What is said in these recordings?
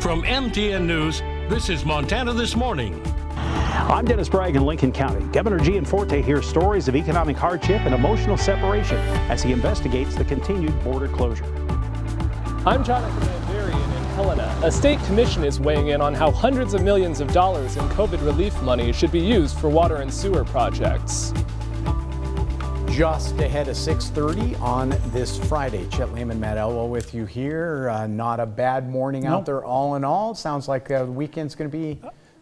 From MTN News, this is Montana This Morning. I'm Dennis Bragg in Lincoln County. Governor Gianforte hears stories of economic hardship and emotional separation as he investigates the continued border closure. I'm Jonathan Amberian in Helena. A state commission is weighing in on how hundreds of millions of dollars in COVID relief money should be used for water and sewer projects. Just ahead of 6:30 on this Friday. Chet Lehman, Matt Elwell with you here. Not a bad morning out there all in all. Sounds like the weekend's going to be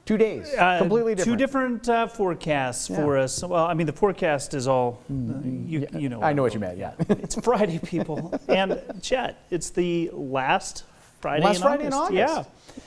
2 days, completely different. Two different forecasts for us. Well, I mean, the forecast is all, you know. I know what you meant, yeah. It's Friday, people. And Chet, it's the last Friday in August. Yeah.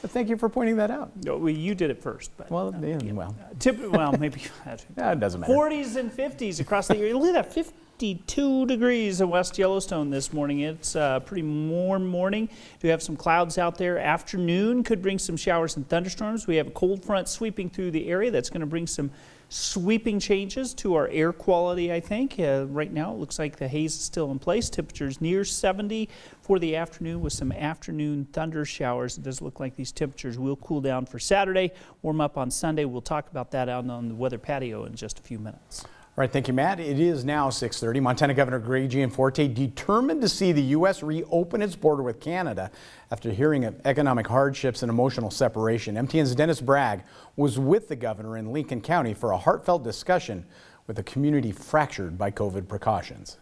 Thank you for pointing that out. No, well, you did it first. But, well, maybe. It doesn't matter. 40s and 50s across the area. Look at that, 52 degrees in West Yellowstone this morning. It's a pretty warm morning. Do have some clouds out there. Afternoon could bring some showers and thunderstorms. We have a cold front sweeping through the area that's going to bring some sweeping changes to our air quality, I think. Right now it looks like the haze is still in place. Temperatures near 70 for the afternoon with some afternoon thunder showers. It does look like these temperatures will cool down for Saturday, warm up on Sunday. We'll talk about that out on the weather patio in just a few minutes. All right, thank you, Matt. It is now 6:30. Montana Governor Greg Gianforte determined to see the U.S. reopen its border with Canada after hearing of economic hardships and emotional separation. MTN's Dennis Bragg was with the governor in Lincoln County for a heartfelt discussion with a community fractured by COVID precautions.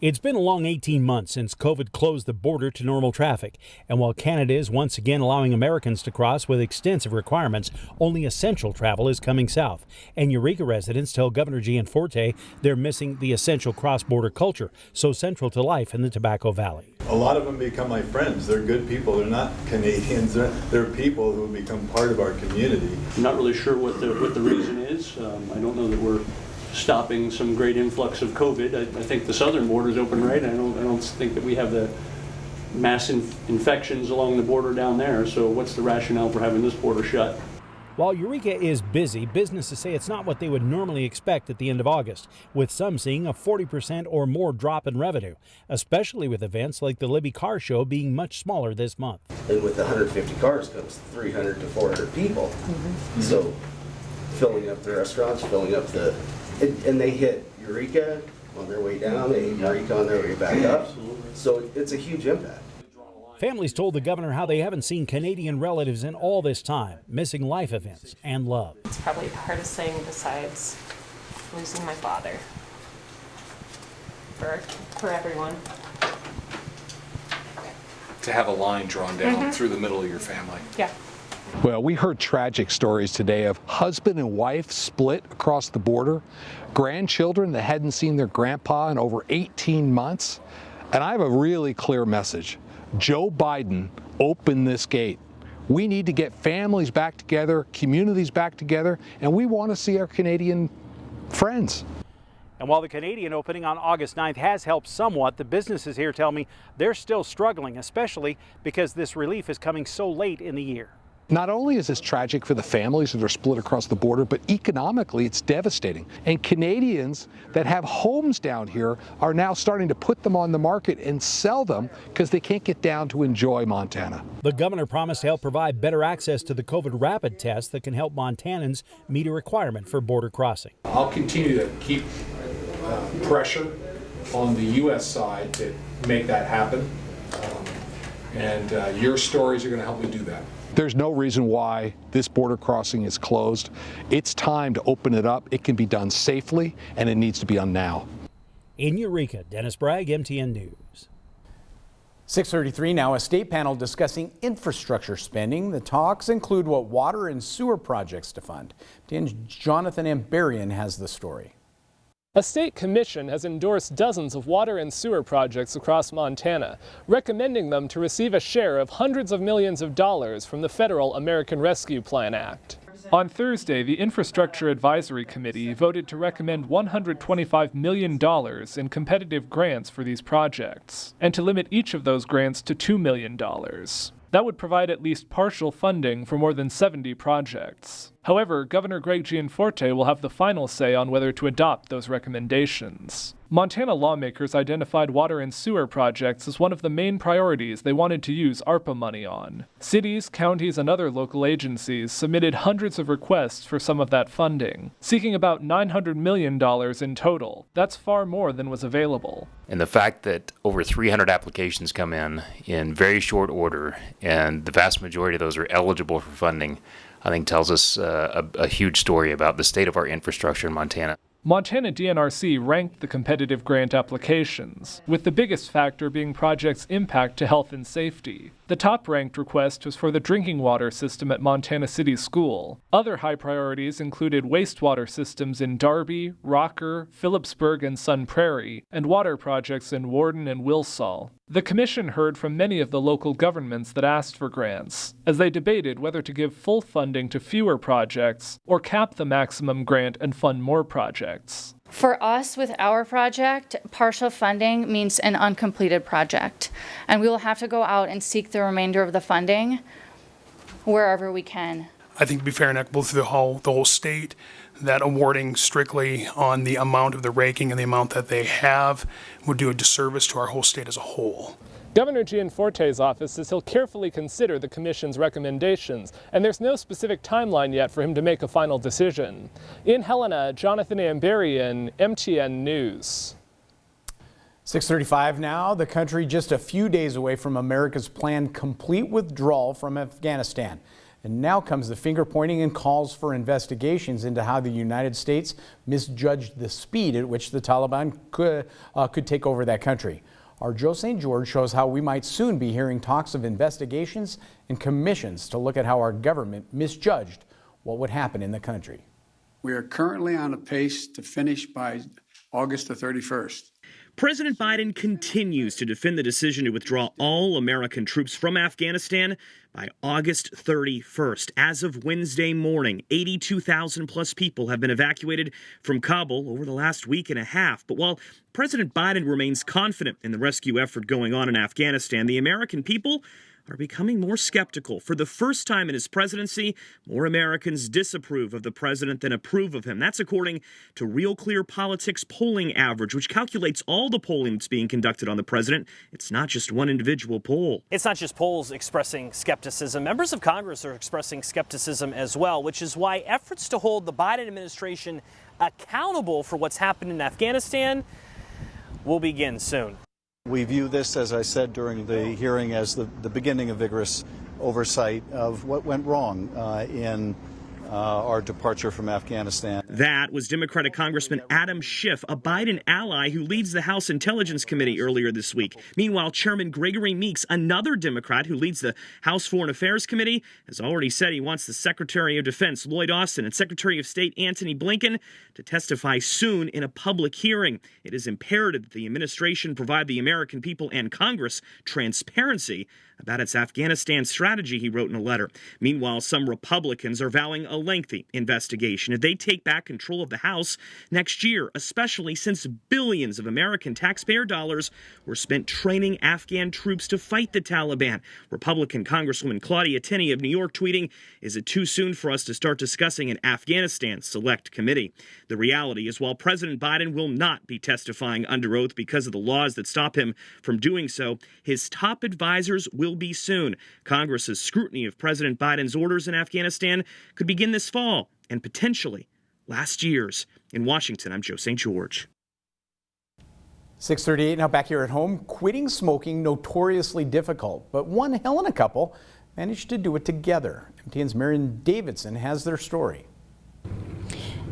It's been a long 18 months since COVID closed the border to normal traffic. And while Canada is once again allowing Americans to cross with extensive requirements, only essential travel is coming south. And Eureka residents tell Governor Gianforte they're missing the essential cross-border culture, so central to life in the Tobacco Valley. A lot of them become my friends. They're good people. They're not Canadians. They're people who become part of our community. I'm not really sure what the reason is. I don't know that we're stopping some great influx of COVID. I think the southern border is open, right? I don't think that we have the mass infections along the border down there. So what's the rationale for having this border shut? While Eureka is busy, businesses say it's not what they would normally expect at the end of August, with some seeing a 40% or more drop in revenue, especially with events like the Libby Car Show being much smaller this month. And with 150 cars comes 300 to 400 people. So filling up the restaurants, filling up and they hit Eureka on their way down, they hit Eureka on their way back up. So it's a huge impact. Families told the governor how they haven't seen Canadian relatives in all this time, missing life events and love. It's probably the hardest thing besides losing my father for everyone. To have a line drawn down through the middle of your family. Yeah. Well, we heard tragic stories today of husband and wife split across the border, grandchildren that hadn't seen their grandpa in over 18 months. And I have a really clear message. Joe Biden opened this gate. We need to get families back together, communities back together, and we want to see our Canadian friends. And while the Canadian opening on August 9th has helped somewhat, the businesses here tell me they're still struggling, especially because this relief is coming so late in the year. Not only is this tragic for the families that are split across the border, but economically it's devastating. And Canadians that have homes down here are now starting to put them on the market and sell them because they can't get down to enjoy Montana. The governor promised to help provide better access to the COVID rapid test that can help Montanans meet a requirement for border crossing. I'll continue to keep pressure on the U.S. side to make that happen. And your stories are going to help me do that. There's no reason why this border crossing is closed. It's time to open it up. It can be done safely, and it needs to be done now. In Eureka, Dennis Bragg, MTN News. 6:33 now, a state panel discussing infrastructure spending. The talks include what water and sewer projects to fund. MTN's Jonathan Amberian has the story. A state commission has endorsed dozens of water and sewer projects across Montana, recommending them to receive a share of hundreds of millions of dollars from the federal American Rescue Plan Act. On Thursday, the Infrastructure Advisory Committee voted to recommend $125 million in competitive grants for these projects, and to limit each of those grants to $2 million. That would provide at least partial funding for more than 70 projects. However, Governor Greg Gianforte will have the final say on whether to adopt those recommendations. Montana lawmakers identified water and sewer projects as one of the main priorities they wanted to use ARPA money on. Cities, counties, and other local agencies submitted hundreds of requests for some of that funding, seeking about $900 million in total. That's far more than was available. And the fact that over 300 applications come in very short order, and the vast majority of those are eligible for funding, I think tells us a huge story about the state of our infrastructure in Montana. Montana DNRC ranked the competitive grant applications, with the biggest factor being projects' impact to health and safety. The top-ranked request was for the drinking water system at Montana City School. Other high priorities included wastewater systems in Darby, Rocker, Phillipsburg, and Sun Prairie, and water projects in Warden and Wilsall. The commission heard from many of the local governments that asked for grants, as they debated whether to give full funding to fewer projects or cap the maximum grant and fund more projects. For us, with our project, partial funding means an uncompleted project, and we will have to go out and seek the remainder of the funding wherever we can. I think to be fair and equitable to the whole state, that awarding strictly on the amount of the raking and the amount that they have would do a disservice to our whole state as a whole. Governor Gianforte's office says he'll carefully consider the commission's recommendations, and there's no specific timeline yet for him to make a final decision. In Helena, Jonathan Amberian, MTN News. 6:35 now. The country just a few days away from America's planned complete withdrawal from Afghanistan. And now comes the finger pointing and calls for investigations into how the United States misjudged the speed at which the Taliban could take over that country. Our Joe St. George shows how we might soon be hearing talks of investigations and commissions to look at how our government misjudged what would happen in the country. We are currently on a pace to finish by August the 31st. President Biden continues to defend the decision to withdraw all American troops from Afghanistan by August 31st. As of Wednesday morning, 82,000 plus people have been evacuated from Kabul over the last week and a half. But while President Biden remains confident in the rescue effort going on in Afghanistan, the American people are becoming more skeptical. For the first time in his presidency, more Americans disapprove of the president than approve of him. That's according to Real Clear Politics polling average, which calculates all the polling that's being conducted on the president. It's not just one individual poll. It's not just polls expressing skepticism. Members of Congress are expressing skepticism as well, which is why efforts to hold the Biden administration accountable for what's happened in Afghanistan will begin soon. We view this, as I said during the hearing, as the beginning of vigorous oversight of what went wrong in our departure from Afghanistan. That was Democratic Congressman Adam Schiff, a Biden ally who leads the House Intelligence Committee earlier this week. Meanwhile, Chairman Gregory Meeks, another Democrat who leads the House Foreign Affairs Committee, has already said he wants the Secretary of Defense Lloyd Austin and Secretary of State Antony Blinken to testify soon in a public hearing. It is imperative that the administration provide the American people and Congress transparency about its Afghanistan strategy, he wrote in a letter. Meanwhile, some Republicans are vowing a lengthy investigation if they take back control of the House next year, especially since billions of American taxpayer dollars were spent training Afghan troops to fight the Taliban. Republican Congresswoman Claudia Tenney of New York tweeting, "Is it too soon for us to start discussing an Afghanistan Select Committee?" The reality is, while President Biden will not be testifying under oath because of the laws that stop him from doing so, his top advisors will be soon. Congress's scrutiny of President Biden's orders in Afghanistan could begin this fall and potentially last year's. In Washington, I'm Joe St. George. 6:38 now, back here at home. Quitting smoking notoriously difficult, but one Helena couple managed to do it together. MTN's Marion Davidson has their story.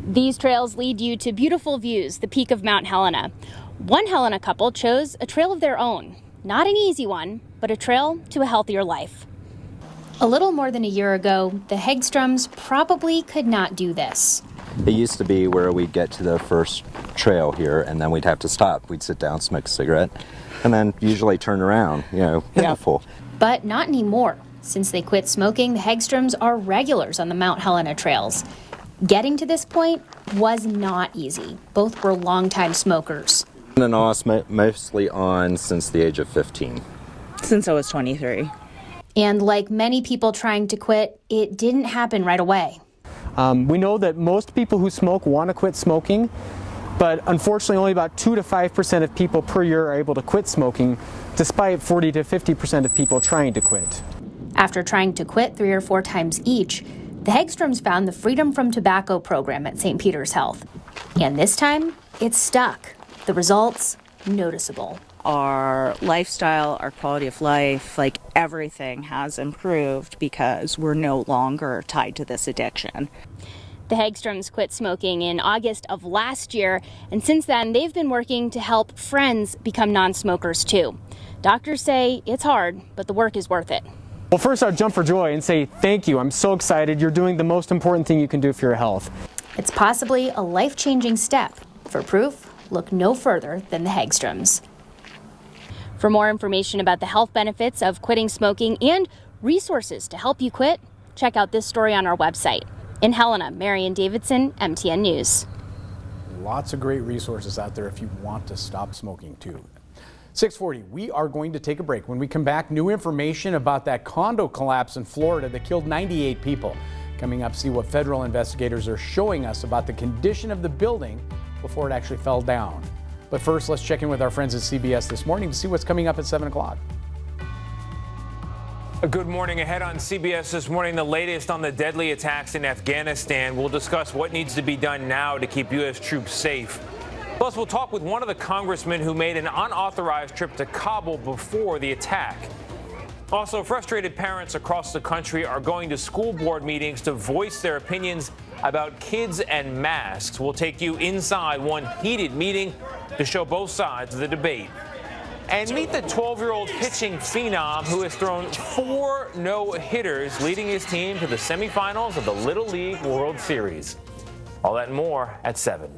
These trails lead you to beautiful views, the peak of Mount Helena. One Helena couple chose a trail of their own. Not an easy one, but a trail to a healthier life. A little more than a year ago, the Hegstroms probably could not do this. It used to be where we'd get to the first trail here, and then we'd have to stop. We'd sit down, smoke a cigarette, and then usually turn around, pitiful. But not anymore. Since they quit smoking, the Hegstroms are regulars on the Mount Helena trails. Getting to this point was not easy. Both were longtime smokers. And I was mostly on since the age of 15. Since I was 23. And like many people trying to quit, it didn't happen right away. We know that most people who smoke want to quit smoking, but unfortunately only about 2 to 5% of people per year are able to quit smoking, despite 40 to 50% of people trying to quit. After trying to quit 3 or 4 times each, the Hagstroms found the Freedom from Tobacco program at St. Peter's Health. And this time, it's stuck. The results, noticeable. Our lifestyle, our quality of life, like everything has improved because we're no longer tied to this addiction. The Hagstroms quit smoking in August of last year, and since then they've been working to help friends become non-smokers too. Doctors say it's hard, but the work is worth it. Well, first I'll jump for joy and say thank you. I'm so excited. You're doing the most important thing you can do for your health. It's possibly a life-changing step. For proof, look no further than the Hagstroms. For more information about the health benefits of quitting smoking and resources to help you quit, check out this story on our website. In Helena, Marion Davidson, MTN News. Lots of great resources out there if you want to stop smoking too. 6:40, we are going to take a break. When we come back, new information about that condo collapse in Florida that killed 98 people. Coming up, see what federal investigators are showing us about the condition of the building before it actually fell down. But first, let's check in with our friends at CBS this morning to see what's coming up at 7 o'clock. Good morning. Ahead on CBS this morning, the latest on the deadly attacks in Afghanistan. We'll discuss what needs to be done now to keep U.S. troops safe. Plus, we'll talk with one of the congressmen who made an unauthorized trip to Kabul before the attack. Also, frustrated parents across the country are going to school board meetings to voice their opinions about kids and masks. We'll take you inside one heated meeting to show both sides of the debate. And meet the 12-year-old pitching phenom who has thrown 4 no-hitters, leading his team to the semifinals of the Little League World Series. All that and more at 7.